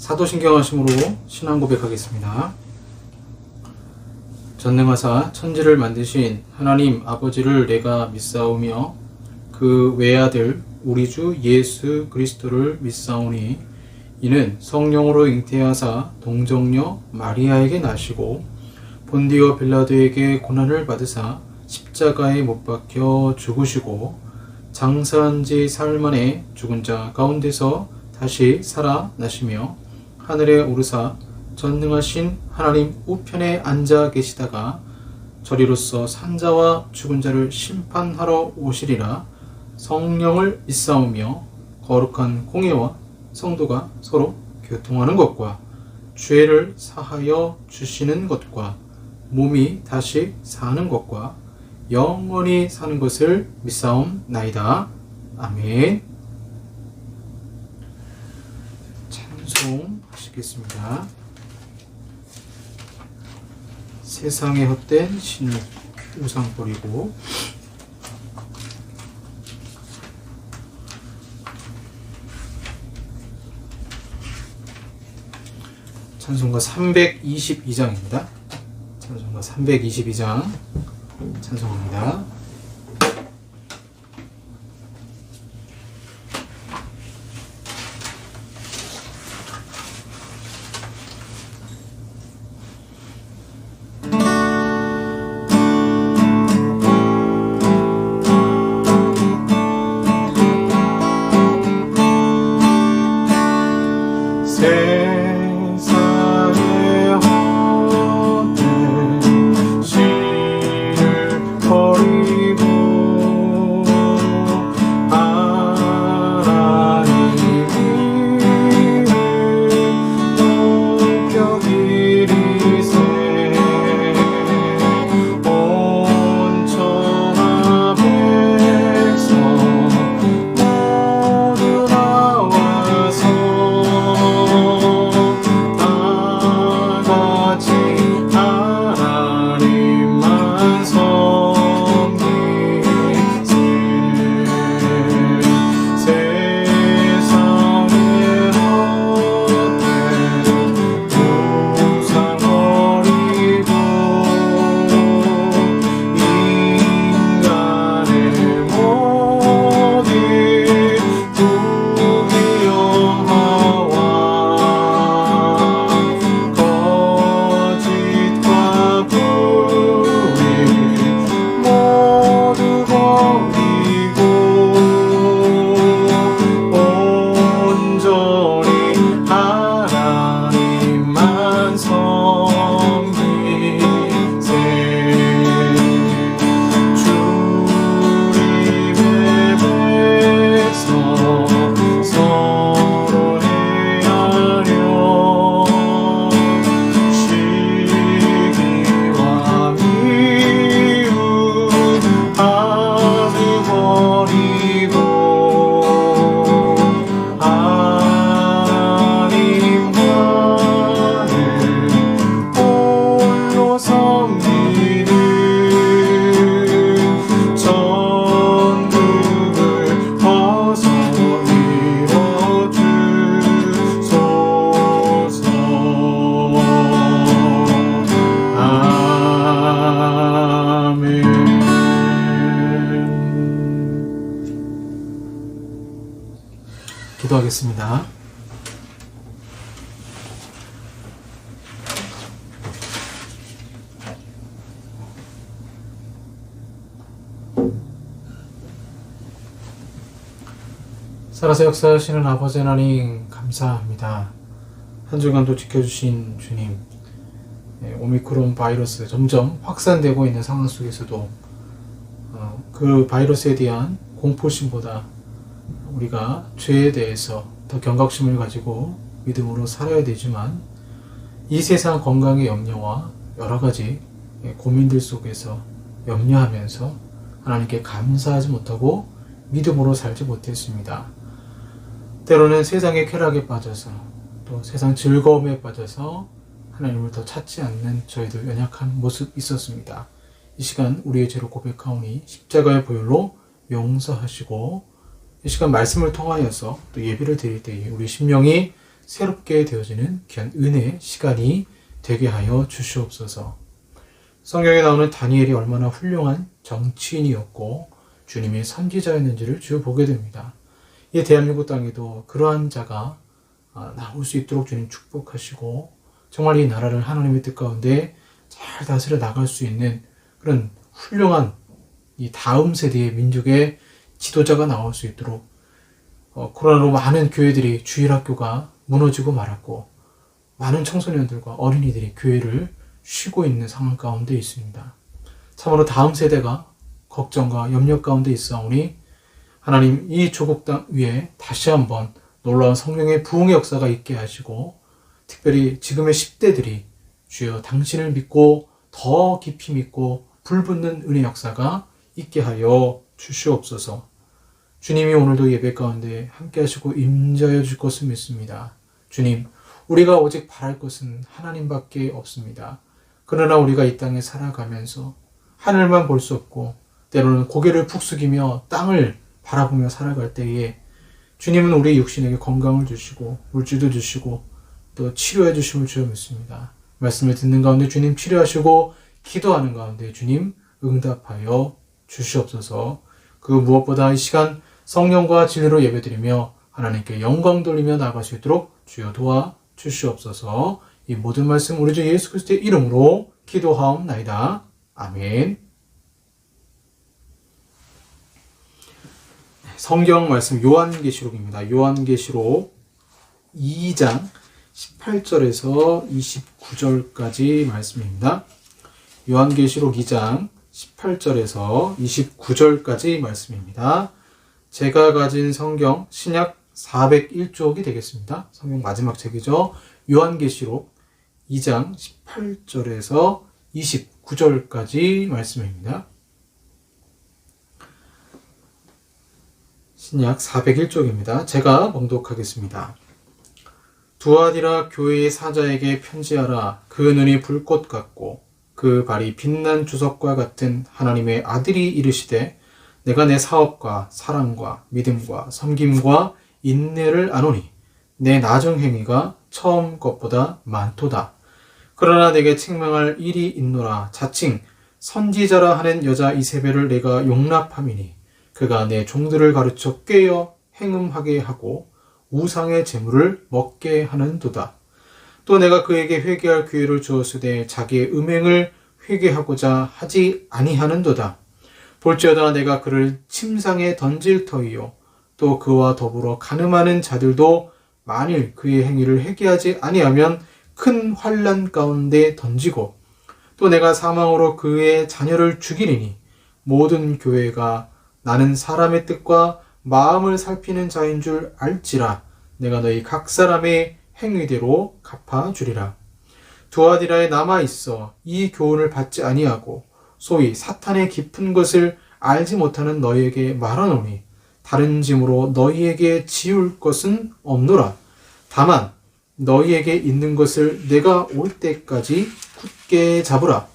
사도신경하심으로 신앙 고백하겠습니다. 전능하사 천지를 만드신 하나님 아버지를 내가 믿사오며 그 외아들 우리 주 예수 그리스도를 믿사오니 이는 성령으로 잉태하사 동정녀 마리아에게 나시고 본디오 빌라도에게 고난을 받으사 십자가에 못 박혀 죽으시고 장사한 지 사흘 만에 죽은 자 가운데서 다시 살아나시며 하늘에 오르사 전능하신 하나님 우편에 앉아 계시다가 저리로서 산자와 죽은 자를 심판하러 오시리라. 성령을 믿사오며 거룩한 공예와 성도가 서로 교통하는 것과 죄를 사하여 주시는 것과 몸이 다시 사는 것과 영원히 사는 것을 믿사옵나이다. 아멘. 찬송하시겠습니다. 세상에 헛된 신을 우상 버리고 찬송가 322장입니다. 찬송가 322장 찬송합니다. 기도하겠습니다. 살아서 역사하시는 아버지 하나님 감사합니다. 한 주간도 지켜주신 주님, 오미크론 바이러스 점점 확산되고 있는 상황 속에서도 그 바이러스에 대한 공포심보다 우리가 죄에 대해서 더 경각심을 가지고 믿음으로 살아야 되지만 이 세상 건강의 염려와 여러 가지 고민들 속에서 염려하면서 하나님께 감사하지 못하고 믿음으로 살지 못했습니다. 때로는 세상의 쾌락에 빠져서 또 세상 즐거움에 빠져서 하나님을 더 찾지 않는 저희들 연약한 모습 있었습니다. 이 시간 우리의 죄를 고백하오니 십자가의 보혈로 용서하시고 이 시간 말씀을 통하여서 또 예배를 드릴 때에 우리 심령이 새롭게 되어지는 귀한 은혜의 시간이 되게 하여 주시옵소서. 성경에 나오는 다니엘이 얼마나 훌륭한 정치인이었고 주님의 선지자였는지를 주요 보게 됩니다. 이 대한민국 땅에도 그러한 자가 나올 수 있도록 주님 축복하시고 정말 이 나라를 하나님의 뜻 가운데 잘 다스려 나갈 수 있는 그런 훌륭한 이 다음 세대의 민족의 지도자가 나올 수 있도록 코로나로 많은 교회들이 주일학교가 무너지고 말았고 많은 청소년들과 어린이들이 교회를 쉬고 있는 상황 가운데 있습니다. 참으로 다음 세대가 걱정과 염려 가운데 있사오니 하나님 이 조국 땅 위에 다시 한번 놀라운 성령의 부흥의 역사가 있게 하시고 특별히 지금의 10대들이 주여 당신을 믿고 더 깊이 믿고 불붙는 은혜 역사가 있게 하여 주시옵소서. 주님이 오늘도 예배 가운데 함께 하시고 임자여 줄 것을 믿습니다. 주님, 우리가 오직 바랄 것은 하나님밖에 없습니다. 그러나 우리가 이 땅에 살아가면서 하늘만 볼 수 없고 때로는 고개를 푹 숙이며 땅을 바라보며 살아갈 때에 주님은 우리 육신에게 건강을 주시고 물질도 주시고 또 치료해 주심을 주여 믿습니다. 말씀을 듣는 가운데 주님 치료하시고 기도하는 가운데 주님 응답하여 주시옵소서. 그 무엇보다 이 시간 성령과 진리로 예배드리며 하나님께 영광 돌리며 나아갈 수 있도록 주여 도와 주시옵소서. 이 모든 말씀 우리 주 예수 그리스도의 이름으로 기도하옵나이다. 아멘. 성경 말씀 요한계시록입니다. 요한계시록 2장 18절에서 29절까지 말씀입니다. 요한계시록 2장 18절에서 29절까지 말씀입니다. 제가 가진 성경 신약 401쪽이 되겠습니다. 성경 마지막 책이죠. 요한계시록 2장 18절에서 29절까지 말씀입니다. 신약 401쪽입니다. 제가 봉독하겠습니다. 두아디라 교회의 사자에게 편지하라. 그 눈이 불꽃 같고 그 발이 빛난 주석과 같은 하나님의 아들이 이르시되 내가 내 사업과 사랑과 믿음과 섬김과 인내를 아노니 내 나중 행위가 처음 것보다 많도다. 그러나 내게 책망할 일이 있노라. 자칭 선지자라 하는 여자 이세벨을 내가 용납함이니 그가 내 종들을 가르쳐 꾀어 행음하게 하고 우상의 재물을 먹게 하는도다. 또 내가 그에게 회개할 기회를 주었으되 자기의 음행을 회개하고자 하지 아니하는도다. 볼지어다 내가 그를 침상에 던질 터이요 또 그와 더불어 간음하는 자들도 만일 그의 행위를 회개하지 아니하면 큰 환난 가운데 던지고 또 내가 사망으로 그의 자녀를 죽이리니 모든 교회가 나는 사람의 뜻과 마음을 살피는 자인 줄 알지라. 내가 너희 각 사람의 행위대로 갚아주리라. 두아디라에 남아있어 이 교훈을 받지 아니하고 소위 사탄의 깊은 것을 알지 못하는 너희에게 말하노니 다른 짐으로 너희에게 지울 것은 없노라. 다만 너희에게 있는 것을 내가 올 때까지 굳게 잡으라.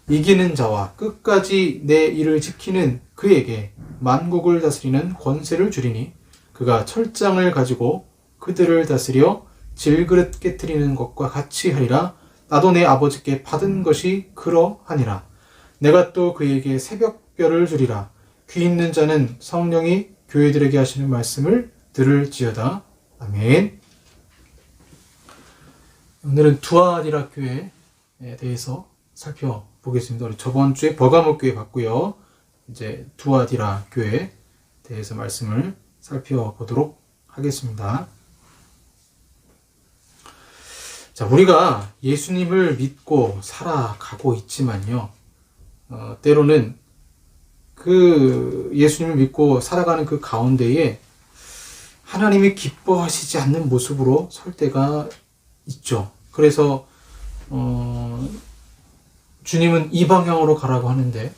이기는 자와 끝까지 내 일을 지키는 그에게 만국을 다스리는 권세를 주리니 그가 철장을 가지고 그들을 다스려 질그릇 깨트리는 것과 같이 하리라. 나도 내 아버지께 받은 것이 그러하니라. 내가 또 그에게 새벽별을 주리라. 귀 있는 자는 성령이 교회들에게 하시는 말씀을 들을지어다. 아멘. 오늘은 두아디라 교회에 대해서 살펴보겠습니다. 우리 저번 주에 버가모 교회 봤고요. 이제 두아디라 교회에 대해서 말씀을 살펴보도록 하겠습니다. 자, 우리가 예수님을 믿고 살아가고 있지만요. 때로는 그 예수님을 믿고 살아가는 그 가운데에 하나님이 기뻐하시지 않는 모습으로 설 때가 있죠. 그래서 주님은 이 방향으로 가라고 하는데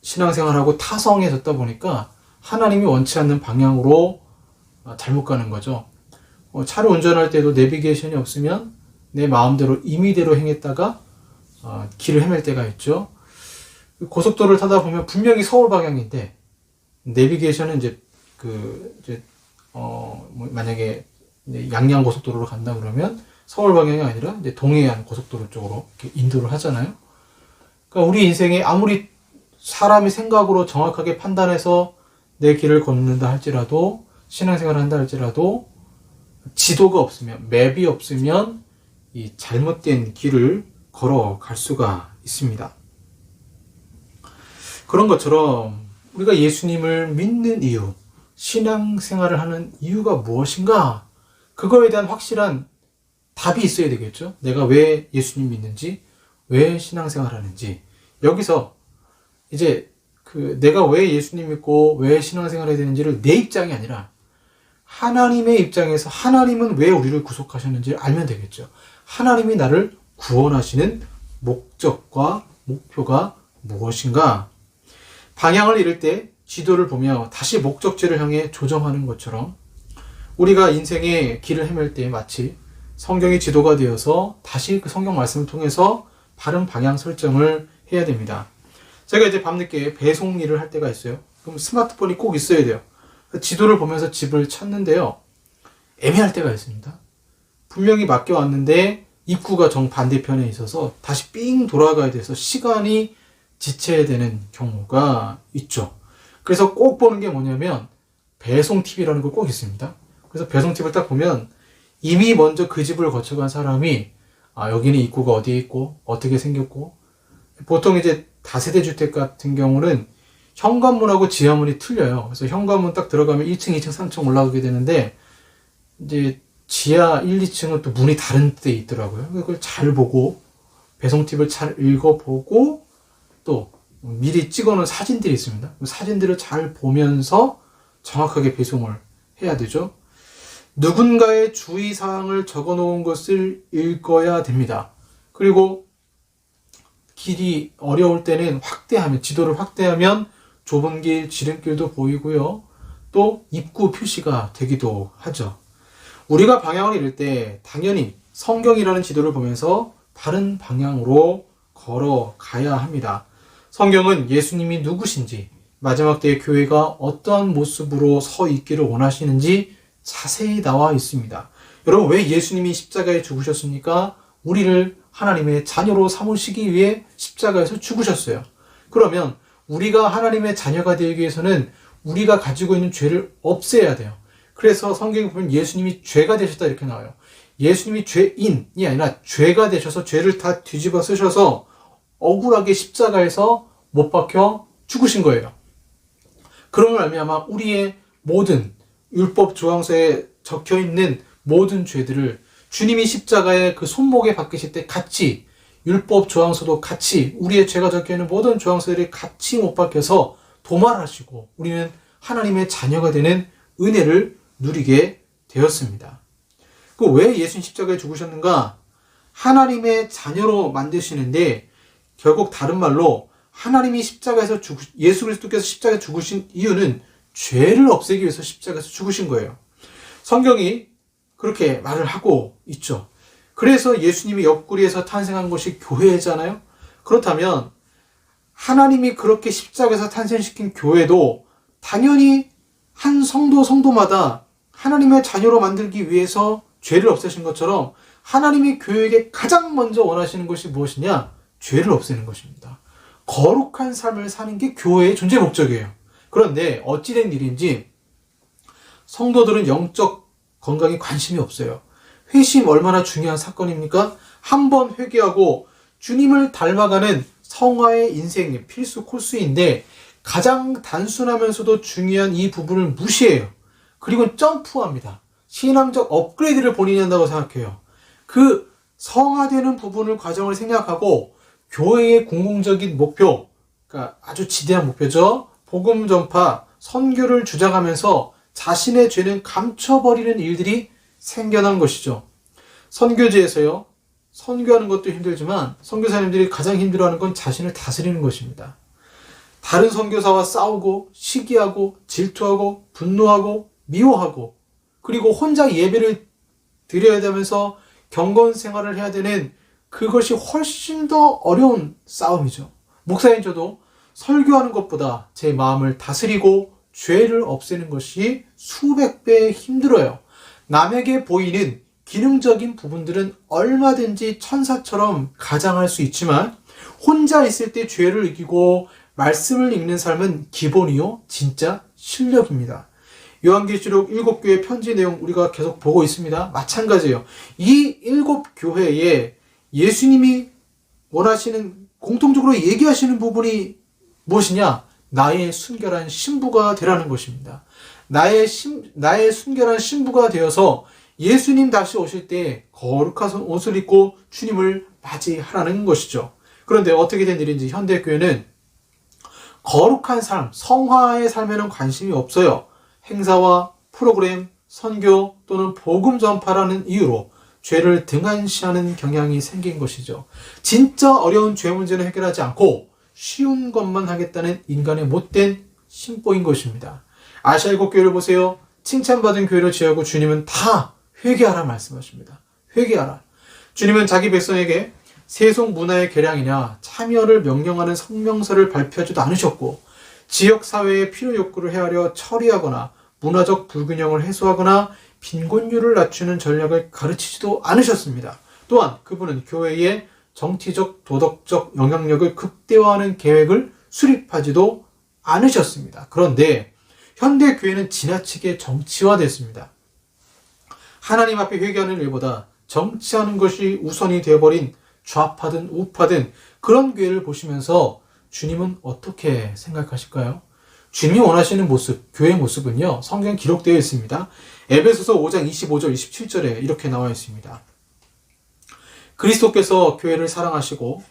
신앙생활하고 타성에 섰다 보니까 하나님이 원치 않는 방향으로 잘못 가는 거죠. 차를 운전할 때도 내비게이션이 없으면 내 마음대로 임의대로 행했다가 길을 헤맬 때가 있죠. 고속도로를 타다 보면 분명히 서울 방향인데 내비게이션은 만약에 이제 양양 고속도로로 간다 그러면 서울 방향이 아니라 이제 동해안 고속도로 쪽으로 이렇게 인도를 하잖아요. 그러니까 우리 인생에 아무리 사람이 생각으로 정확하게 판단해서 내 길을 걷는다 할지라도, 신앙생활을 한다 할지라도, 지도가 없으면, 맵이 없으면 이 잘못된 길을 걸어갈 수가 있습니다. 그런 것처럼 우리가 예수님을 믿는 이유, 신앙생활을 하는 이유가 무엇인가? 그거에 대한 확실한 답이 있어야 되겠죠. 내가 왜 예수님 믿는지, 왜 신앙생활 하는지. 여기서 이제 내가 왜 예수님 믿고 왜 신앙생활 해야 되는지를 내 입장이 아니라 하나님의 입장에서 하나님은 왜 우리를 구속하셨는지를 알면 되겠죠. 하나님이 나를 구원하시는 목적과 목표가 무엇인가? 방향을 잃을 때 지도를 보며 다시 목적지를 향해 조정하는 것처럼 우리가 인생의 길을 헤맬 때 마치 성경이 지도가 되어서 다시 그 성경 말씀을 통해서 바른 방향 설정을 해야 됩니다. 제가 이제 밤늦게 배송 일을 할 때가 있어요. 그럼 스마트폰이 꼭 있어야 돼요. 지도를 보면서 집을 찾는데요. 애매할 때가 있습니다. 분명히 맡겨왔는데 입구가 정반대편에 있어서 다시 삥 돌아가야 돼서 시간이 지체되는 경우가 있죠. 그래서 꼭 보는 게 뭐냐면 배송 팁이라는 거 꼭 있습니다. 그래서 배송 팁을 딱 보면 이미 먼저 그 집을 거쳐간 사람이 여기는 입구가 어디에 있고 어떻게 생겼고, 보통 이제 다세대 주택 같은 경우는 현관문하고 지하문이 틀려요. 그래서 현관문 딱 들어가면 1층, 2층, 3층 올라가게 되는데 이제 지하 1, 2층은 또 문이 다른 데 있더라고요. 그걸 잘 보고 배송 팁을 잘 읽어보고 또 미리 찍어놓은 사진들이 있습니다. 그 사진들을 잘 보면서 정확하게 배송을 해야 되죠. 누군가의 주의사항을 적어놓은 것을 읽어야 됩니다. 그리고 길이 어려울 때는 지도를 확대하면 좁은 길, 지름길도 보이고요. 또 입구 표시가 되기도 하죠. 우리가 방향을 잃을 때 당연히 성경이라는 지도를 보면서 바른 방향으로 걸어가야 합니다. 성경은 예수님이 누구신지, 마지막 때의 교회가 어떠한 모습으로 서 있기를 원하시는지 자세히 나와 있습니다. 여러분, 왜 예수님이 십자가에 죽으셨습니까? 우리를 하나님의 자녀로 삼으시기 위해 십자가에서 죽으셨어요. 그러면 우리가 하나님의 자녀가 되기 위해서는 우리가 가지고 있는 죄를 없애야 돼요. 그래서 성경에 보면 예수님이 죄가 되셨다 이렇게 나와요. 예수님이 죄인이 아니라 죄가 되셔서 죄를 다 뒤집어 쓰셔서 억울하게 십자가에서 못 박혀 죽으신 거예요. 그러면 말미암아 우리의 모든 율법 조항서에 적혀있는 모든 죄들을 주님이 십자가에 그 손목에 박히실 때 같이, 율법 조항서도 같이, 우리의 죄가 적혀있는 모든 조항서들이 같이 못 박혀서 도말하시고 우리는 하나님의 자녀가 되는 은혜를 누리게 되었습니다. 왜 예수님 십자가에 죽으셨는가? 하나님의 자녀로 만드시는데, 결국 다른 말로 하나님이 예수 그리스도께서 십자가에 죽으신 이유는 죄를 없애기 위해서 십자가에서 죽으신 거예요. 성경이 그렇게 말을 하고 있죠. 그래서 예수님이 옆구리에서 탄생한 것이 교회잖아요. 그렇다면 하나님이 그렇게 십자가에서 탄생시킨 교회도 당연히 한 성도마다 하나님의 자녀로 만들기 위해서 죄를 없애신 것처럼 하나님이 교회에게 가장 먼저 원하시는 것이 무엇이냐? 죄를 없애는 것입니다. 거룩한 삶을 사는 게 교회의 존재 목적이에요. 그런데 어찌된 일인지 성도들은 영적 건강에 관심이 없어요. 회심 얼마나 중요한 사건입니까? 한번 회개하고 주님을 닮아가는 성화의 인생의 필수 코스인데 가장 단순하면서도 중요한 이 부분을 무시해요. 그리고 점프합니다. 신앙적 업그레이드를 본인이 한다고 생각해요. 그 성화되는 부분을 과정을 생략하고 교회의 공공적인 목표, 그러니까 아주 지대한 목표죠. 복음 전파, 선교를 주장하면서 자신의 죄는 감춰버리는 일들이 생겨난 것이죠. 선교지에서요, 선교하는 것도 힘들지만 선교사님들이 가장 힘들어하는 건 자신을 다스리는 것입니다. 다른 선교사와 싸우고 시기하고 질투하고 분노하고 미워하고 그리고 혼자 예배를 드려야 되면서 경건 생활을 해야 되는 그것이 훨씬 더 어려운 싸움이죠. 목사인 저도 설교하는 것보다 제 마음을 다스리고 죄를 없애는 것이 수백 배 힘들어요. 남에게 보이는 기능적인 부분들은 얼마든지 천사처럼 가장할 수 있지만 혼자 있을 때 죄를 이기고 말씀을 읽는 삶은 기본이요 진짜 실력입니다. 요한계시록 7교회 편지 내용 우리가 계속 보고 있습니다. 마찬가지예요. 이 7교회에 예수님이 원하시는 공통적으로 얘기하시는 부분이 무엇이냐? 나의 순결한 신부가 되라는 것입니다. 나의 순결한 신부가 되어서 예수님 다시 오실 때 거룩한 옷을 입고 주님을 맞이하라는 것이죠. 그런데 어떻게 된 일인지 현대교회는 거룩한 삶, 성화의 삶에는 관심이 없어요. 행사와 프로그램, 선교 또는 복음 전파라는 이유로 죄를 등한시하는 경향이 생긴 것이죠. 진짜 어려운 죄 문제는 해결하지 않고 쉬운 것만 하겠다는 인간의 못된 심보인 것입니다. 아시아 7교회를 보세요. 칭찬받은 교회를 지하고 주님은 다 회개하라 말씀하십니다. 회개하라. 주님은 자기 백성에게 세속 문화의 개량이냐 참여를 명령하는 성명서를 발표하지도 않으셨고 지역사회의 필요 욕구를 헤아려 처리하거나 문화적 불균형을 해소하거나 빈곤율을 낮추는 전략을 가르치지도 않으셨습니다. 또한 그분은 교회의 정치적, 도덕적 영향력을 극대화하는 계획을 수립하지도 않으셨습니다. 그런데 현대교회는 지나치게 정치화됐습니다. 하나님 앞에 회개하는 일보다 정치하는 것이 우선이 되어버린 좌파든 우파든 그런 교회를 보시면서 주님은 어떻게 생각하실까요? 주님이 원하시는 모습, 교회의 모습은요, 성경에 기록되어 있습니다. 에베소서 5장 25절, 27절에 이렇게 나와 있습니다. 그리스도께서 교회를 사랑하시고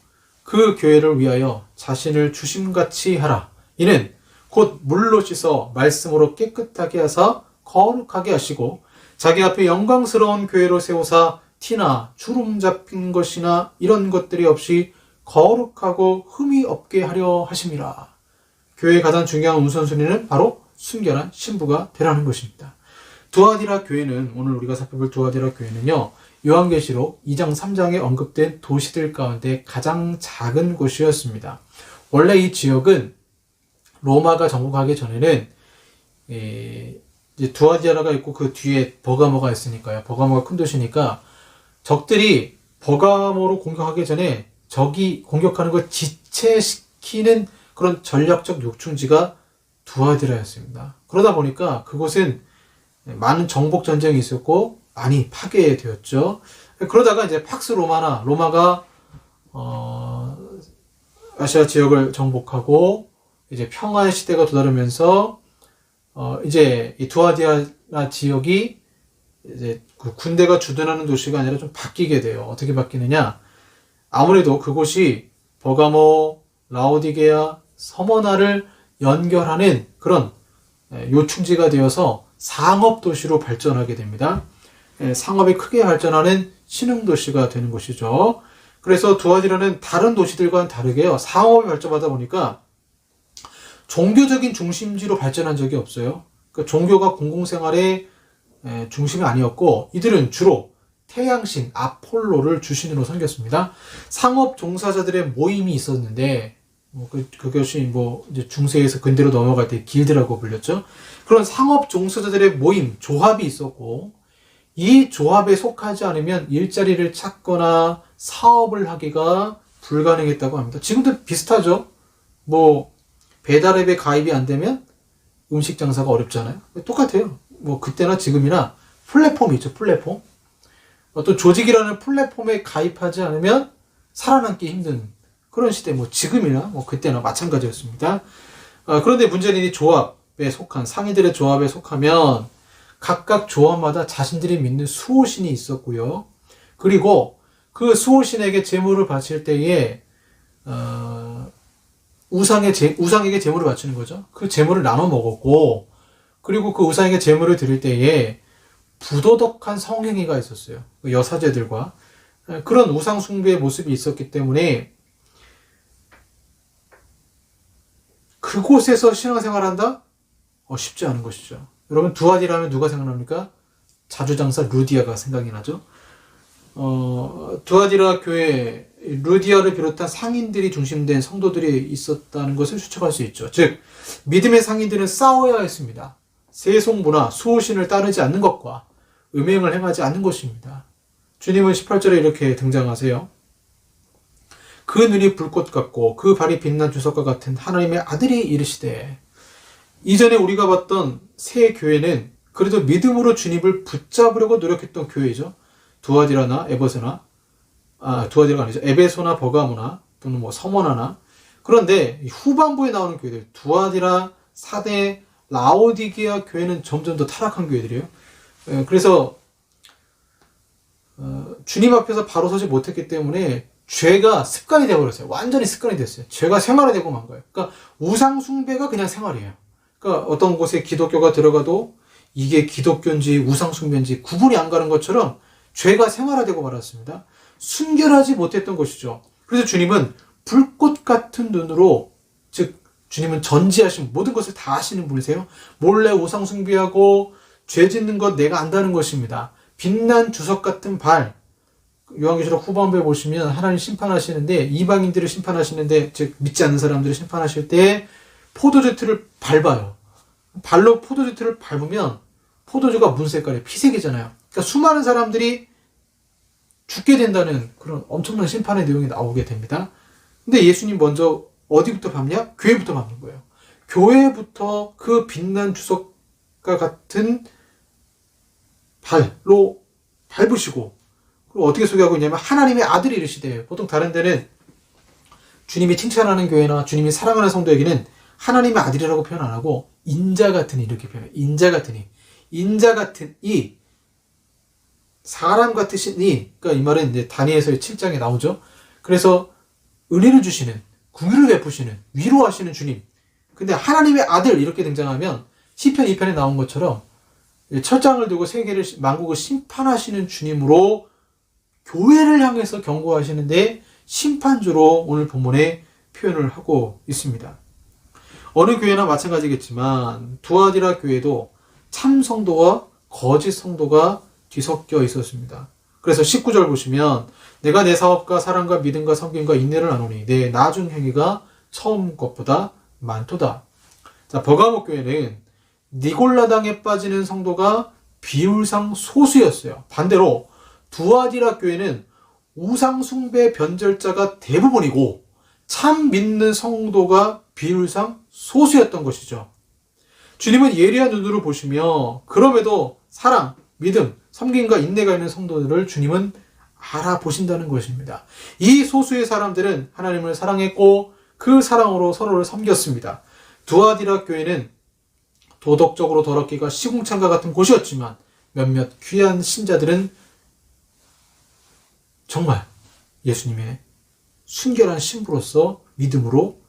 그 교회를 위하여 자신을 주심같이 하라. 이는 곧 물로 씻어 말씀으로 깨끗하게 하사 거룩하게 하시고 자기 앞에 영광스러운 교회로 세우사 티나 주름 잡힌 것이나 이런 것들이 없이 거룩하고 흠이 없게 하려 하심이라. 교회의 가장 중요한 우선순위는 바로 순결한 신부가 되라는 것입니다. 두아디라 교회는 오늘 우리가 살펴볼 두아디라 교회는요. 요한계시록 2장 3장에 언급된 도시들 가운데 가장 작은 곳이었습니다. 원래 이 지역은 로마가 정복하기 전에는 이제 두아디라가 있고 그 뒤에 버가모가 있으니까요. 버가모가 큰 도시니까 적들이 버가모로 공격하기 전에 적이 공격하는 걸 지체시키는 그런 전략적 요충지가 두아디라였습니다. 그러다 보니까 그곳은 많은 정복 전쟁이 있었고 많이 파괴되었죠. 그러다가 이제 팍스 로마가 아시아 지역을 정복하고 이제 평화의 시대가 도달하면서 이제 이 두아디라 지역이 이제 그 군대가 주둔하는 도시가 아니라 좀 바뀌게 돼요. 어떻게 바뀌느냐? 아무래도 그곳이 버가모, 라오디게아, 서머나를 연결하는 그런 요충지가 되어서 상업도시로 발전하게 됩니다. 상업이 크게 발전하는 신흥도시가 되는 것이죠. 그래서 두아디라는 다른 도시들과는 다르게요. 상업이 발전하다 보니까 종교적인 중심지로 발전한 적이 없어요. 그러니까 종교가 공공생활의 중심이 아니었고 이들은 주로 태양신 아폴로를 주신으로 섬겼습니다. 상업 종사자들의 모임이 있었는데 그것이 이제 중세에서 근대로 넘어갈 때 길드라고 불렸죠. 그런 상업 종사자들의 모임, 조합이 있었고 이 조합에 속하지 않으면 일자리를 찾거나 사업을 하기가 불가능했다고 합니다. 지금도 비슷하죠. 배달앱에 가입이 안 되면 음식 장사가 어렵잖아요. 똑같아요. 그때나 지금이나 플랫폼이 있죠. 플랫폼. 어떤 조직이라는 플랫폼에 가입하지 않으면 살아남기 힘든 그런 시대, 지금이나 그때나 마찬가지였습니다. 그런데 문제는 이 조합에 속한, 상인들의 조합에 속하면 각각 조합마다 자신들이 믿는 수호신이 있었고요. 그리고 그 수호신에게 제물을 바칠 때에, 우상에게 제물을 바치는 거죠. 그 제물을 나눠 먹었고, 그리고 그 우상에게 제물을 드릴 때에 부도덕한 성행위가 있었어요. 여사제들과. 그런 우상 숭배의 모습이 있었기 때문에 그곳에서 신앙생활한다? 쉽지 않은 것이죠. 여러분 두아디라면 누가 생각납니까? 자주장사 루디아가 생각이 나죠. 두아디라 교회 루디아를 비롯한 상인들이 중심된 성도들이 있었다는 것을 추측할 수 있죠. 즉 믿음의 상인들은 싸워야 했습니다. 세속 문화, 수호신을 따르지 않는 것과 음행을 행하지 않는 것입니다. 주님은 18절에 이렇게 등장하세요. 그 눈이 불꽃 같고 그 발이 빛난 주석과 같은 하나님의 아들이 이르시되. 이전에 우리가 봤던 새 교회는 그래도 믿음으로 주님을 붙잡으려고 노력했던 교회죠. 두아디라나 두아디라가 아니죠. 에베소나 버가모나 또는 뭐 서머나나. 그런데 후반부에 나오는 교회들, 두아디라, 사대, 라오디게아 교회는 점점 더 타락한 교회들이에요. 그래서 주님 앞에서 바로 서지 못했기 때문에 죄가 습관이 되어버렸어요. 완전히 습관이 됐어요. 죄가 생활이 되고 만 거예요. 그러니까 우상 숭배가 그냥 생활이에요. 그러니까 어떤 곳에 기독교가 들어가도 이게 기독교인지 우상 숭배인지 구분이 안 가는 것처럼 죄가 생활화되고 말았습니다. 순결하지 못했던 것이죠. 그래서 주님은 불꽃 같은 눈으로, 즉 주님은 전지하신 모든 것을 다 아시는 분이세요. 몰래 우상 숭배하고 죄 짓는 것 내가 안다는 것입니다. 빛난 주석 같은 발, 요한계시록 후반부에 보시면 하나님 심판하시는데, 이방인들을 심판하시는데, 즉 믿지 않는 사람들을 심판하실 때 포도주 틀을 밟아요. 발로 포도주 틀을 밟으면 포도주가 무슨 색깔이에요? 피색이잖아요. 그러니까 수많은 사람들이 죽게 된다는 그런 엄청난 심판의 내용이 나오게 됩니다. 근데 예수님 먼저 어디부터 밟냐? 교회부터 밟는 거예요. 교회부터 그 빛난 주석과 같은 발로 밟으시고, 그리고 어떻게 소개하고 있냐면 하나님의 아들이 이르시되. 보통 다른 데는 주님이 칭찬하는 교회나 주님이 사랑하는 성도에게는 하나님의 아들이라고 표현 안 하고 인자 같은 이 이렇게 표현해요. 인자 같은 이. 인자 같은 이. 사람 같으신 이. 그러니까 이 말은 이제 다니엘서의 7장에 나오죠. 그래서 은혜를 주시는, 긍휼을 베푸시는, 위로하시는 주님. 근데 하나님의 아들 이렇게 등장하면 시편 2편에 나온 것처럼 철장을 두고 세계를, 만국을 심판하시는 주님으로 교회를 향해서 경고하시는데 심판주로 오늘 본문에 표현을 하고 있습니다. 어느 교회나 마찬가지겠지만 두아디라 교회도 참 성도와 거짓 성도가 뒤섞여 있었습니다. 그래서 19절 보시면 내가 내 사업과 사랑과 믿음과 섬김과 인내를 나누니 내 나중 행위가 처음 것보다 많도다. 자, 버가모 교회는 니골라당에 빠지는 성도가 비율상 소수였어요. 반대로 두아디라 교회는 우상 숭배 변절자가 대부분이고 참 믿는 성도가 비율상 소수였던 것이죠. 주님은 예리한 눈으로 보시며 그럼에도 사랑, 믿음, 섬김과 인내가 있는 성도들을 주님은 알아보신다는 것입니다. 이 소수의 사람들은 하나님을 사랑했고 그 사랑으로 서로를 섬겼습니다. 두아디라 교회는 도덕적으로 더럽기가 시궁창과 같은 곳이었지만 몇몇 귀한 신자들은 정말 예수님의 순결한 신부로서 믿음으로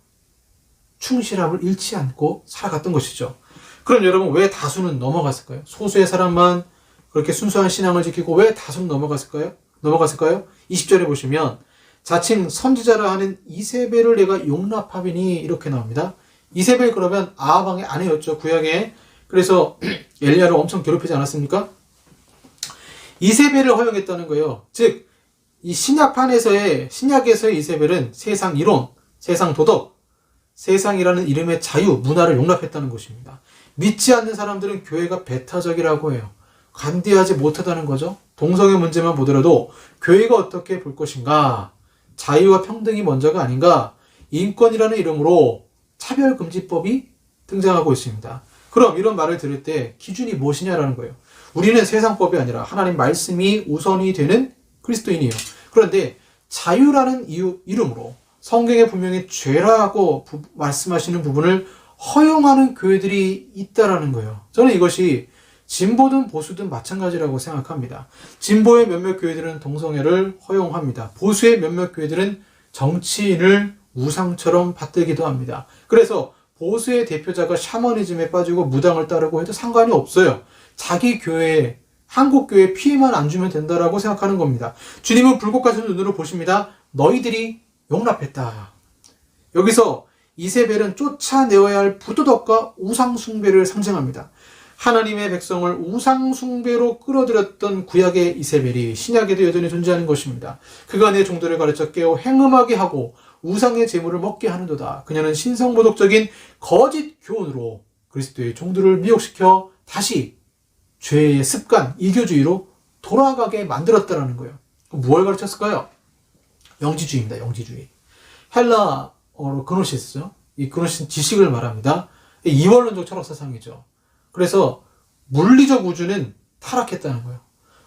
충실함을 잃지 않고 살아갔던 것이죠. 그럼 여러분, 왜 다수는 넘어갔을까요? 소수의 사람만 그렇게 순수한 신앙을 지키고 왜 다수는 넘어갔을까요? 20절에 보시면 자칭 선지자라 하는 이세벨을 내가 용납하리니 이렇게 나옵니다. 이세벨 그러면 아하방의 아내였죠, 구약에. 그래서 엘리야를 엄청 괴롭히지 않았습니까? 이세벨을 허용했다는 거예요. 즉 이 신약에서의 이세벨은 세상 이론, 세상 도덕, 세상이라는 이름의 자유, 문화를 용납했다는 것입니다. 믿지 않는 사람들은 교회가 배타적이라고 해요. 관대하지 못하다는 거죠. 동성애 문제만 보더라도 교회가 어떻게 볼 것인가, 자유와 평등이 먼저가 아닌가, 인권이라는 이름으로 차별금지법이 등장하고 있습니다. 그럼 이런 말을 들을 때 기준이 무엇이냐라는 거예요. 우리는 세상법이 아니라 하나님 말씀이 우선이 되는 그리스도인이에요. 그런데 자유라는 이름으로 성경에 분명히 죄라고 말씀하시는 부분을 허용하는 교회들이 있다라는 거예요. 저는 이것이 진보든 보수든 마찬가지라고 생각합니다. 진보의 몇몇 교회들은 동성애를 허용합니다. 보수의 몇몇 교회들은 정치인을 우상처럼 받들기도 합니다. 그래서 보수의 대표자가 샤머니즘에 빠지고 무당을 따르고 해도 상관이 없어요. 자기 교회에, 한국 교회에 피해만 안 주면 된다라고 생각하는 겁니다. 주님은 불꽃 같은 눈으로 보십니다. 너희들이 용납했다. 여기서 이세벨은 쫓아내어야 할 부도덕과 우상숭배를 상징합니다. 하나님의 백성을 우상숭배로 끌어들였던 구약의 이세벨이 신약에도 여전히 존재하는 것입니다. 그가 내 종들을 가르쳐 깨워 행음하게 하고 우상의 제물을 먹게 하는도다. 그녀는 신성모독적인 거짓 교훈으로 그리스도의 종들을 미혹시켜 다시 죄의 습관, 이교주의로 돌아가게 만들었다는 거예요. 무엇을 가르쳤을까요? 영지주의입니다. 영지주의. 헬라어로 그노시스죠. 이 그노시스는 지식을 말합니다. 이원론적 철학 사상이죠. 그래서 물리적 우주는 타락했다는 거예요.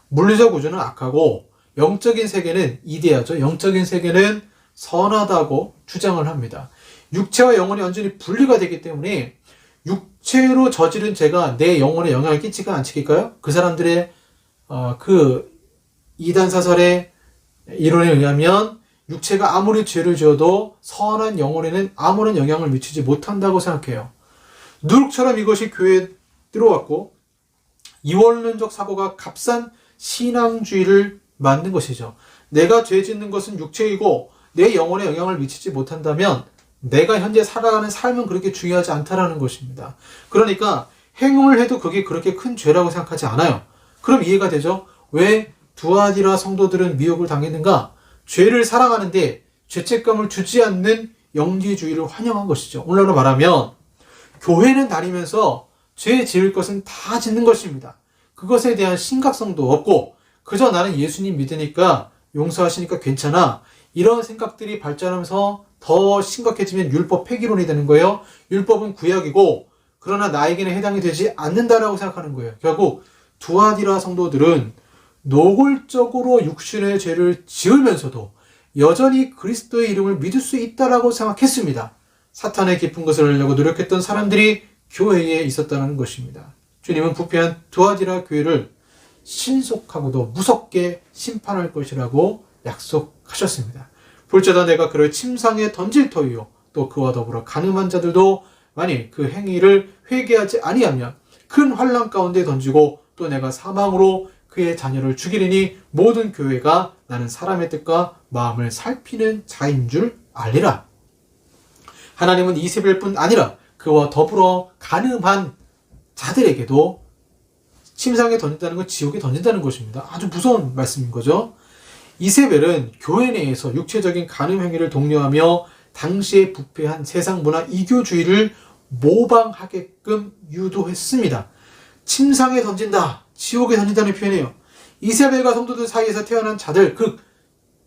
물리적 우주는 악하고 영적인 세계는 이데아죠. 영적인 세계는 선하다고 주장을 합니다. 육체와 영혼이 완전히 분리가 되기 때문에 육체로 저지른 죄가 내 영혼에 영향을 끼치가 안 끼칠까요? 그 사람들의 그 이단사설의 이론에 의하면 육체가 아무리 죄를 지어도 선한 영혼에는 아무런 영향을 미치지 못한다고 생각해요. 누룩처럼 이것이 교회에 들어왔고 이원론적 사고가 값싼 신앙주의를 만든 것이죠. 내가 죄 짓는 것은 육체이고 내 영혼에 영향을 미치지 못한다면 내가 현재 살아가는 삶은 그렇게 중요하지 않다라는 것입니다. 그러니까 행음을 해도 그게 그렇게 큰 죄라고 생각하지 않아요. 그럼 이해가 되죠? 왜 두아디라 성도들은 미혹을 당했는가? 죄를 사랑하는데 죄책감을 주지 않는 영지주의를 환영한 것이죠. 오늘날로 말하면 교회는 다니면서 죄 지을 것은 다 짓는 것입니다. 그것에 대한 심각성도 없고 그저 나는 예수님 믿으니까 용서하시니까 괜찮아. 이런 생각들이 발전하면서 더 심각해지면 율법 폐기론이 되는 거예요. 율법은 구약이고 그러나 나에게는 해당이 되지 않는다라고 생각하는 거예요. 결국 두아디라 성도들은 노골적으로 육신의 죄를 지으면서도 여전히 그리스도의 이름을 믿을 수 있다라고 생각했습니다. 사탄의 깊은 것을 알려고 노력했던 사람들이 교회에 있었다는 것입니다. 주님은 부패한 두아디라 교회를 신속하고도 무섭게 심판할 것이라고 약속하셨습니다. 볼지어다 내가 그를 침상에 던질 터이요 또 그와 더불어 간음한 자들도 만일 그 행위를 회개하지 아니하면 큰 환난 가운데 던지고 또 내가 사망으로 그의 자녀를 죽이리니 모든 교회가 나는 사람의 뜻과 마음을 살피는 자인 줄 알리라. 하나님은 이세벨뿐 아니라 그와 더불어 간음한 자들에게도 침상에 던진다는 건 지옥에 던진다는 것입니다. 아주 무서운 말씀인 거죠. 이세벨은 교회 내에서 육체적인 간음 행위를 독려하며 당시에 부패한 세상 문화 이교주의를 모방하게끔 유도했습니다. 침상에 던진다, 지옥에 던진다는 표현이에요. 이세벨과 성도들 사이에서 태어난 자들,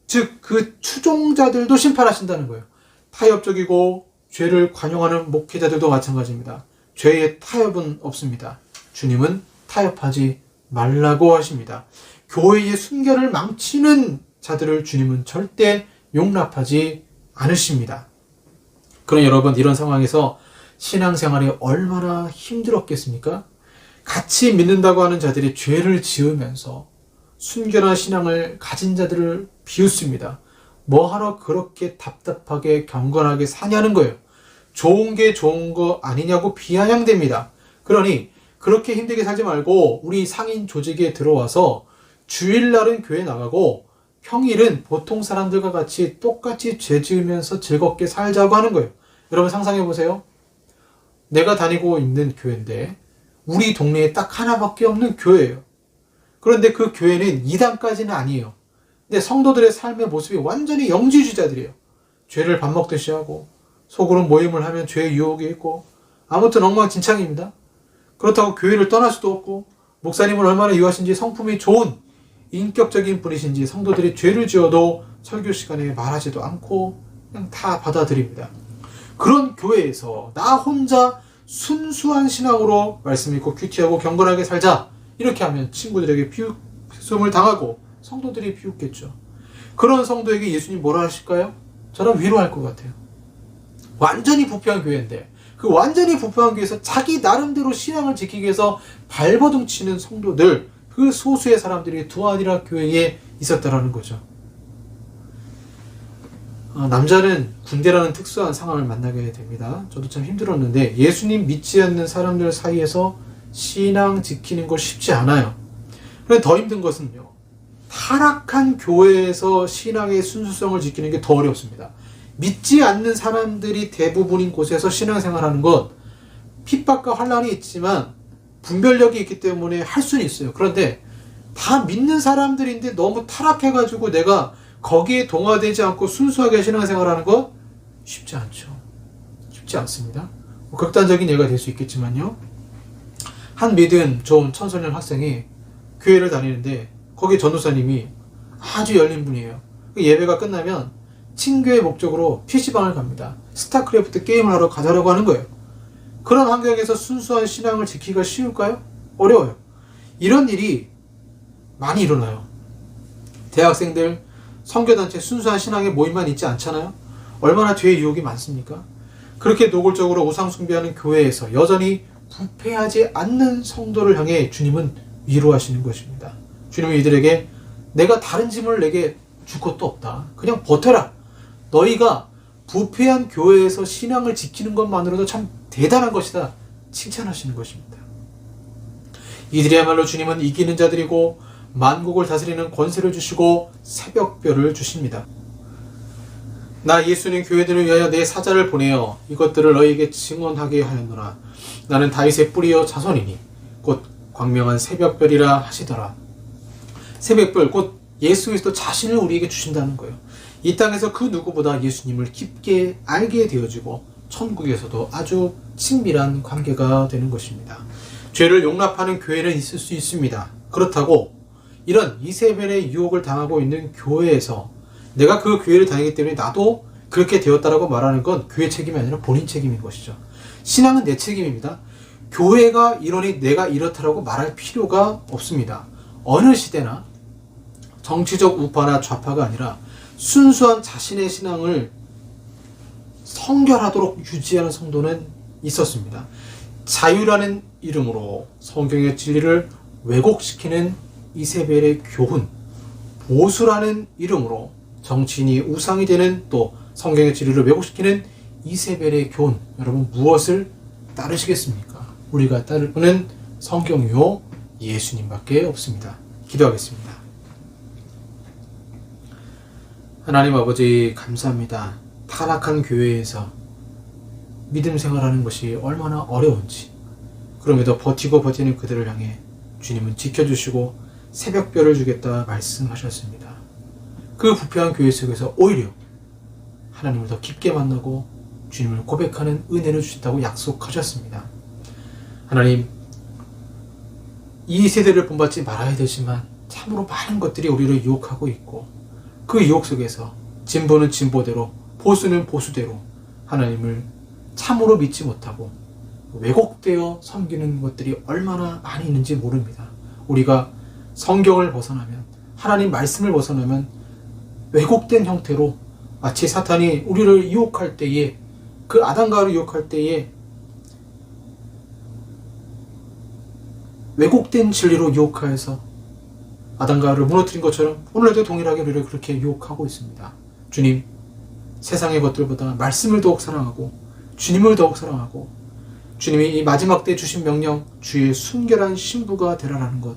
즉 그 추종자들도 심판하신다는 거예요. 타협적이고 죄를 관용하는 목회자들도 마찬가지입니다. 죄에 타협은 없습니다. 주님은 타협하지 말라고 하십니다. 교회의 순결을 망치는 자들을 주님은 절대 용납하지 않으십니다. 그럼 여러분, 이런 상황에서 신앙생활이 얼마나 힘들었겠습니까? 같이 믿는다고 하는 자들이 죄를 지으면서 순결한 신앙을 가진 자들을 비웃습니다. 뭐하러 그렇게 답답하게 경건하게 사냐는 거예요. 좋은 게 좋은 거 아니냐고 비아냥됩니다. 그러니 그렇게 힘들게 살지 말고 우리 상인 조직에 들어와서 주일날은 교회 나가고 평일은 보통 사람들과 같이 똑같이 죄 지으면서 즐겁게 살자고 하는 거예요. 여러분 상상해 보세요. 내가 다니고 있는 교회인데 우리 동네에 딱 하나밖에 없는 교회예요. 그런데 그 교회는 이단까지는 아니에요. 근데 성도들의 삶의 모습이 완전히 영지주의자들이에요. 죄를 밥 먹듯이 하고 속으로 모임을 하면 죄의 유혹이 있고 아무튼 엉망진창입니다. 그렇다고 교회를 떠날 수도 없고 목사님을 얼마나 유하신지 성품이 좋은 인격적인 분이신지 성도들이 죄를 지어도 설교 시간에 말하지도 않고 그냥 다 받아들입니다. 그런 교회에서 나 혼자 순수한 신앙으로 말씀 읽고 큐티하고 경건하게 살자 이렇게 하면 친구들에게 비웃음을 당하고 성도들이 비웃겠죠. 그런 성도에게 예수님 뭐라 하실까요? 저는 위로할 것 같아요. 완전히 부패한 교회인데 그 완전히 부패한 교회에서 자기 나름대로 신앙을 지키기 위해서 발버둥 치는 성도들, 그 소수의 사람들이 두아디라 교회에 있었다라는 거죠. 남자는 군대라는 특수한 상황을 만나게 됩니다. 저도 참 힘들었는데 예수님 믿지 않는 사람들 사이에서 신앙 지키는 거 쉽지 않아요. 그런데 더 힘든 것은요, 타락한 교회에서 신앙의 순수성을 지키는 게 더 어렵습니다. 믿지 않는 사람들이 대부분인 곳에서 신앙생활하는 것, 핍박과 환난이 있지만 분별력이 있기 때문에 할 수는 있어요. 그런데 다 믿는 사람들인데 너무 타락해가지고 내가 거기에 동화되지 않고 순수하게 신앙생활하는 것 쉽지 않죠. 쉽지 않습니다. 극단적인 예가 될 수 있겠지만요. 한 믿음 좋은 청소년 학생이 교회를 다니는데 거기 전도사님이 아주 열린 분이에요. 그 예배가 끝나면 친교의 목적으로 PC방을 갑니다. 스타크래프트 게임을 하러 가자라고 하는 거예요. 그런 환경에서 순수한 신앙을 지키기가 쉬울까요? 어려워요. 이런 일이 많이 일어나요. 대학생들 선교단체 순수한 신앙의 모임만 있지 않잖아요. 얼마나 죄의 유혹이 많습니까? 그렇게 노골적으로 우상 숭배하는 교회에서 여전히 부패하지 않는 성도를 향해 주님은 위로하시는 것입니다. 주님은 이들에게 내가 다른 짐을 내게 줄 것도 없다. 그냥 버텨라. 너희가 부패한 교회에서 신앙을 지키는 것만으로도 참 대단한 것이다. 칭찬하시는 것입니다. 이들이야말로 주님은 이기는 자들이고 만국을 다스리는 권세를 주시고 새벽별을 주십니다. 나 예수는 교회들을 위하여 내 사자를 보내어 이것들을 너희에게 증언하게 하였노라. 나는 다윗의 뿌리여 자손이니 곧 광명한 새벽별이라 하시더라. 새벽별 곧 예수 그리스도 자신을 우리에게 주신다는 거예요. 이 땅에서 그 누구보다 예수님을 깊게 알게 되어지고 천국에서도 아주 친밀한 관계가 되는 것입니다. 죄를 용납하는 교회는 있을 수 있습니다. 그렇다고 이런 이세벨의 유혹을 당하고 있는 교회에서 내가 그 교회를 다니기 때문에 나도 그렇게 되었다라고 말하는 건 교회 책임이 아니라 본인 책임인 것이죠. 신앙은 내 책임입니다. 교회가 이러니 내가 이렇다라고 말할 필요가 없습니다. 어느 시대나 정치적 우파나 좌파가 아니라 순수한 자신의 신앙을 성결하도록 유지하는 성도는 있었습니다. 자유라는 이름으로 성경의 진리를 왜곡시키는 이세벨의 교훈, 보수라는 이름으로 정치인이 우상이 되는 또 성경의 진리를 왜곡시키는 이세벨의 교훈, 여러분 무엇을 따르시겠습니까? 우리가 따를 분은 성경이요 예수님밖에 없습니다. 기도하겠습니다. 하나님 아버지 감사합니다. 타락한 교회에서 믿음 생활하는 것이 얼마나 어려운지, 그럼에도 버티고 버티는 그들을 향해 주님은 지켜주시고 새벽별을 주겠다 말씀하셨습니다. 그 부패한 교회 속에서 오히려 하나님을 더 깊게 만나고 주님을 고백하는 은혜를 주신다고 약속하셨습니다. 하나님, 이 세대를 본받지 말아야 되지만 참으로 많은 것들이 우리를 유혹하고 있고 그 유혹 속에서 진보는 진보대로 보수는 보수대로 하나님을 참으로 믿지 못하고 왜곡되어 섬기는 것들이 얼마나 많이 있는지 모릅니다. 우리가 성경을 벗어나면, 하나님 말씀을 벗어나면 왜곡된 형태로 마치 사탄이 우리를 유혹할 때에, 그 아담과 하와를 유혹할 때에 왜곡된 진리로 유혹하여서 아담과 하와를 무너뜨린 것처럼 오늘도 동일하게 우리를 그렇게 유혹하고 있습니다. 주님, 세상의 것들보다 말씀을 더욱 사랑하고 주님을 더욱 사랑하고 주님이 이 마지막 때 주신 명령, 주의 순결한 신부가 되라라는 것,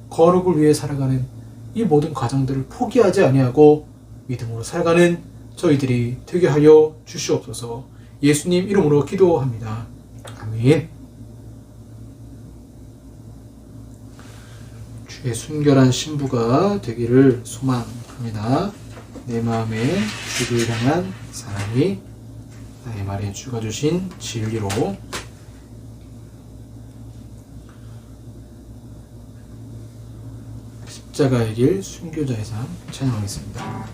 거룩을 위해 살아가는 이 모든 과정들을 포기하지 아니하고 믿음으로 살아가는 저희들이 되게 하여 주시옵소서. 예수님 이름으로 기도합니다. 아멘. 주의 순결한 신부가 되기를 소망합니다. 내 마음에 주를 향한 사랑이 나의 말에 주가 주신 진리로 십자가의 길 순교자의 삶 찬양하겠습니다.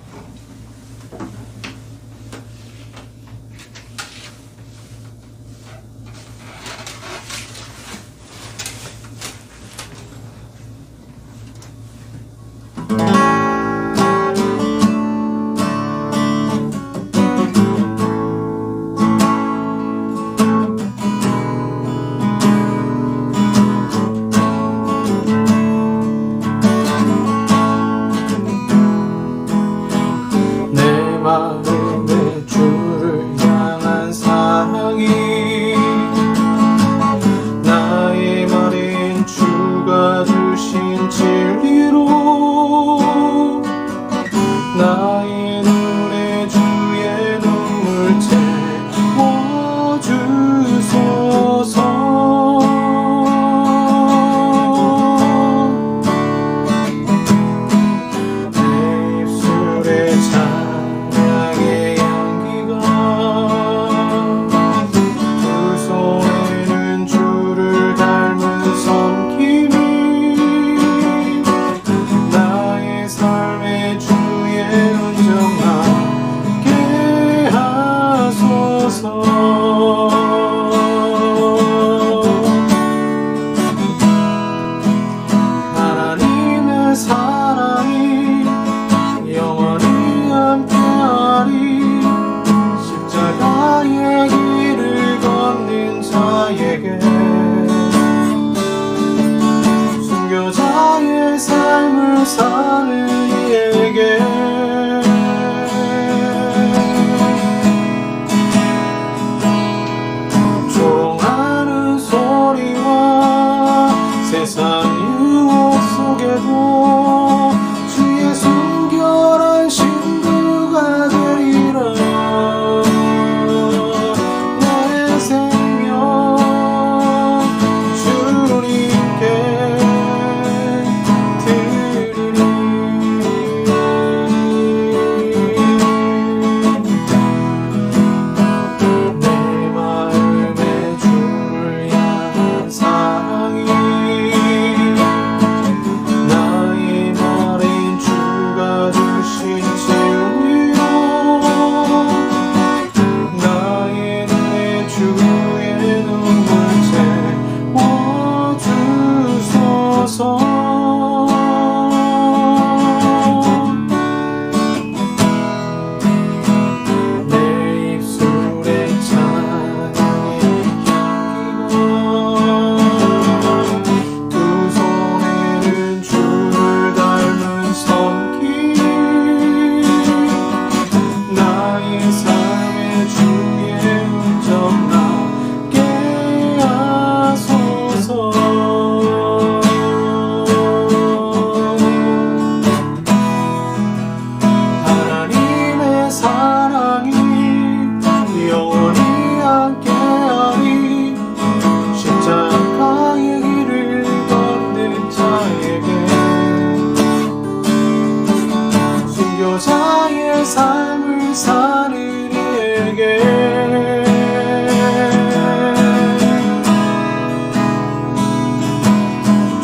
순교자의 삶을 사는 이에게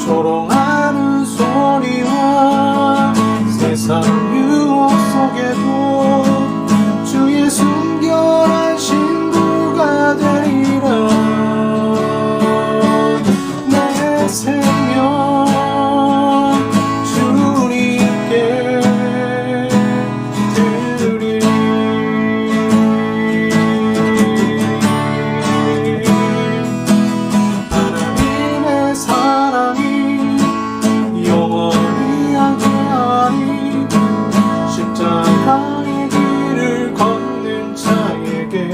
조롱하는 소리와 세상 유혹 속에도 주의 순결한 신부가 되리라. 내 생명 주님께 드리리. 하나님의 사랑이 영원히 함께하리. 십자가의 길을 걷는 자에게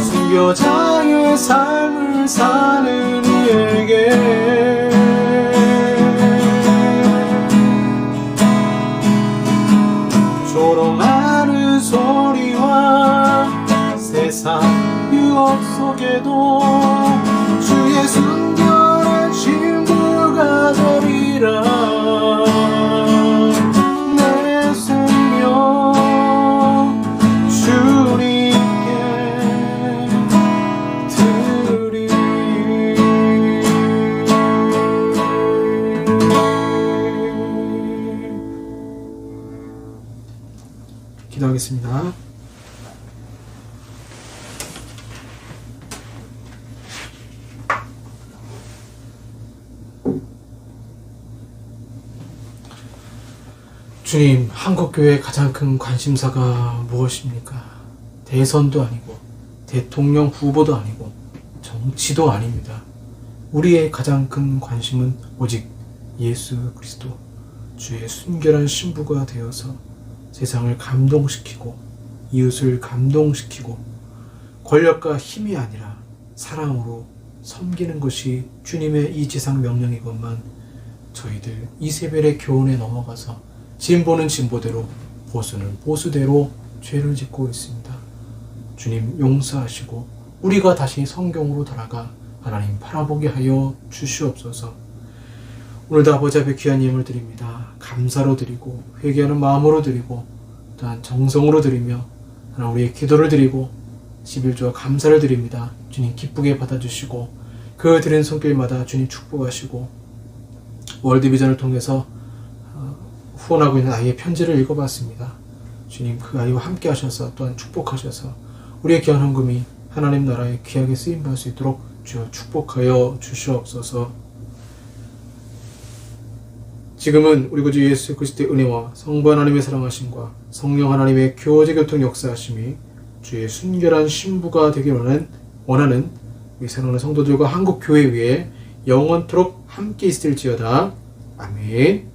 순교자의 삶을 사는 이에게 조롱하는 소리와 세상 유혹 속에도 주의 순결한 신부가 되리라. 내 생명 주님께 드리리. 기도하겠습니다. 주님, 한국교회의 가장 큰 관심사가 무엇입니까? 대선도 아니고 대통령 후보도 아니고 정치도 아닙니다. 우리의 가장 큰 관심은 오직 예수 그리스도, 주의 순결한 신부가 되어서 세상을 감동시키고 이웃을 감동시키고 권력과 힘이 아니라 사랑으로 섬기는 것이 주님의 이 지상 명령이건만 저희들 이세벨의 교훈에 넘어가서 진보는 진보대로, 보수는 보수대로 죄를 짓고 있습니다. 주님 용서하시고 우리가 다시 성경으로 돌아가 하나님 바라보게 하여 주시옵소서. 오늘도 아버지 앞에 귀한 예물 드립니다. 감사로 드리고 회개하는 마음으로 드리고 또한 정성으로 드리며 하나님 우리의 기도를 드리고 11조와 감사를 드립니다. 주님 기쁘게 받아주시고 그 드린 손길마다 주님 축복하시고 월드비전을 통해서 후원하고 있는 아이의 편지를 읽어봤습니다. 주님 그 아이와 함께 하셔서 또한 축복하셔서 우리의 귀한 헌금이 하나님 나라에 귀하게 쓰임받을 수 있도록 주여 축복하여 주시옵소서. 지금은 우리 구주 예수 그리스도의 은혜와 성부 하나님의 사랑하심과 성령 하나님의 교제 교통 역사하심이 주의 순결한 신부가 되길 원하는 우리 사랑하는 성도들과 한국 교회 위에 영원토록 함께 있을지어다. 아멘.